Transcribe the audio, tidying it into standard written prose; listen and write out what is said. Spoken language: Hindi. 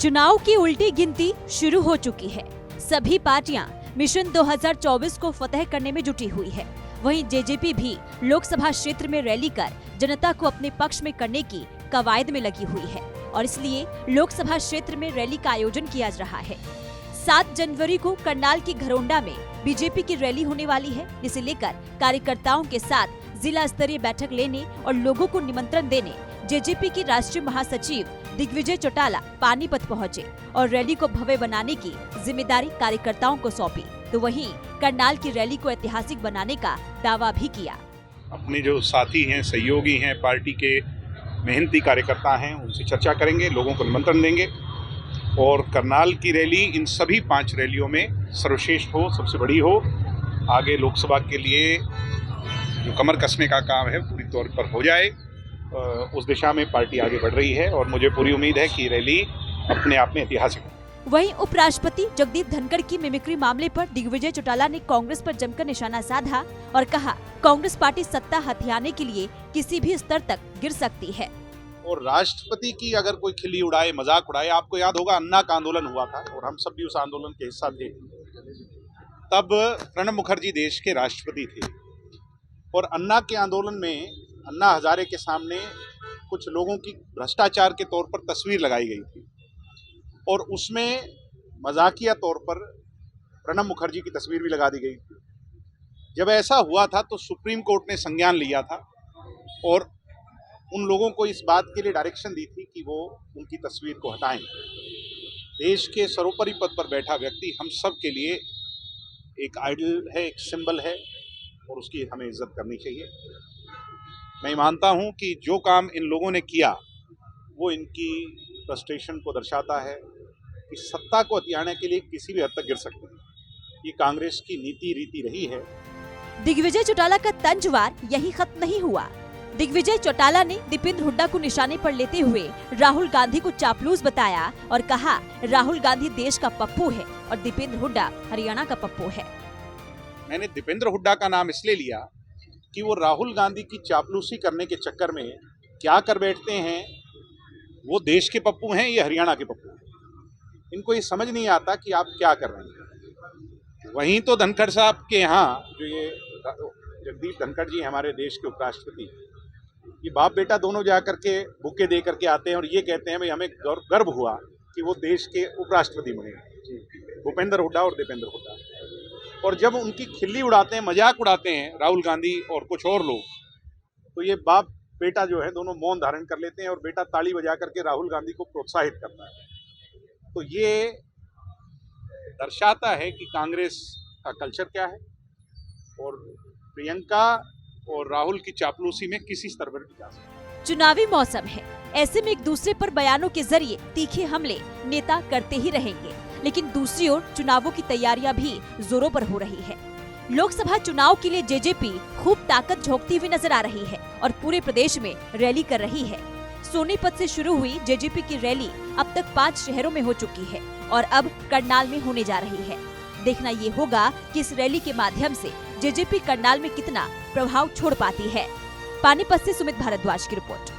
चुनाव की उल्टी गिनती शुरू हो चुकी है। सभी पार्टियां मिशन 2024 को फतेह करने में जुटी हुई है। वहीं जेजेपी भी लोकसभा क्षेत्र में रैली कर जनता को अपने पक्ष में करने की कवायद में लगी हुई है और इसलिए लोकसभा क्षेत्र में रैली का आयोजन किया जा रहा है। 7 जनवरी को करनाल की घरोंडा में बीजेपी की रैली होने वाली है, जिसे लेकर कार्यकर्ताओं के साथ जिला स्तरीय बैठक लेने और लोगों को निमंत्रण देने जेजेपी की राष्ट्रीय महासचिव दिग्विजय चौटाला पानीपत पहुंचे और रैली को भव्य बनाने की जिम्मेदारी कार्यकर्ताओं को सौंपी। तो वहीं करनाल की रैली को ऐतिहासिक बनाने का दावा भी किया। अपने जो साथी हैं, सहयोगी हैं, पार्टी के मेहनती कार्यकर्ता हैं, उनसे चर्चा करेंगे, लोगों को निमंत्रण देंगे और करनाल की रैली इन सभी 5 रैलियों में सर्वश्रेष्ठ हो, सबसे बड़ी हो। आगे लोकसभा के लिए जो कमर कसने का काम है पूरी तौर पर हो जाए, उस दिशा में पार्टी आगे बढ़ रही है और मुझे पूरी उम्मीद है कि रैली अपने आप में ऐतिहासिक है। वहीं उपराष्ट्रपति जगदीप धनखड़ की मिमिक्री मामले पर दिग्विजय चौटाला ने कांग्रेस पर जमकर निशाना साधा और कहा, कांग्रेस पार्टी सत्ता हथियाने के लिए किसी भी स्तर तक गिर सकती है। और राष्ट्रपति की अगर कोई खिल्ली उड़ाए, मजाक उड़ाए, आपको याद होगा अन्ना का आंदोलन हुआ था और हम सब भी उस आंदोलन के हिस्सा थे। तब प्रणब मुखर्जी देश के राष्ट्रपति थे और अन्ना के आंदोलन में अन्ना हजारे के सामने कुछ लोगों की भ्रष्टाचार के तौर पर तस्वीर लगाई गई थी और उसमें मजाकिया तौर पर प्रणब मुखर्जी की तस्वीर भी लगा दी गई थी। जब ऐसा हुआ था तो सुप्रीम कोर्ट ने संज्ञान लिया था और उन लोगों को इस बात के लिए डायरेक्शन दी थी कि वो उनकी तस्वीर को हटाएं। देश के सर्वोपरि पद पर बैठा व्यक्ति हम सब के लिए एक आइडल है, एक सिंबल है और उसकी हमें इज्जत करनी चाहिए। मैं मानता हूं कि जो काम इन लोगों ने किया वो इनकी फ्रस्ट्रेशन को दर्शाता है कि सत्ता को हथियाने के लिए किसी भी हद तक गिर सकते हैं। ये कांग्रेस की नीति रीति रही है। दिग्विजय चौटाला का तंजवार यही खत्म नहीं हुआ। दिग्विजय चौटाला ने दीपेंद्र हुड्डा को निशाने पर लेते हुए राहुल गांधी को चापलूस बताया और कहा, राहुल गांधी देश का पप्पू है और दीपेंद्र हुड्डा हरियाणा का पप्पू है। मैंने दीपेंद्र हुड्डा का नाम इसलिए लिया कि वो राहुल गांधी की चापलूसी करने के चक्कर में क्या कर बैठते हैं। वो देश के पप्पू हैं, ये हरियाणा के पप्पू हैं। इनको ये समझ नहीं आता कि आप क्या कर रहे हैं। वहीं तो धनखड़ साहब के यहाँ जो ये जगदीप धनखड़ जी हमारे देश के उपराष्ट्रपति, ये बाप बेटा दोनों जा करके बुके दे करके आते हैं और ये कहते हैं भाई हमें गर्व हुआ कि वो देश के उपराष्ट्रपति बने, भूपेंद्र हुड्डा और दीपेंद्र हुड्डा। और जब उनकी खिल्ली उड़ाते हैं, मजाक उड़ाते हैं राहुल गांधी और कुछ और लोग, तो ये बाप बेटा जो है दोनों मौन धारण कर लेते हैं और बेटा ताली बजा करके राहुल गांधी को प्रोत्साहित करता है। तो ये दर्शाता है कि कांग्रेस का कल्चर क्या है और प्रियंका और राहुल की चापलूसी में किसी स्तर पर भी जा सकते हैं। चुनावी मौसम है, ऐसे में एक दूसरे पर बयानों के जरिए तीखे हमले नेता करते ही रहेंगे, लेकिन दूसरी ओर चुनावों की तैयारियां भी जोरों पर हो रही है। लोकसभा चुनाव के लिए जेजेपी खूब ताकत झोंकती हुई नजर आ रही है और पूरे प्रदेश में रैली कर रही है। सोनीपत से शुरू हुई जेजेपी की रैली अब तक 5 शहरों में हो चुकी है और अब करनाल में होने जा रही है। देखना ये होगा कि इस रैली के माध्यम से जेजेपी करनाल में कितना प्रभाव छोड़ पाती है। पानीपत से सुमित भारद्वाज की रिपोर्ट।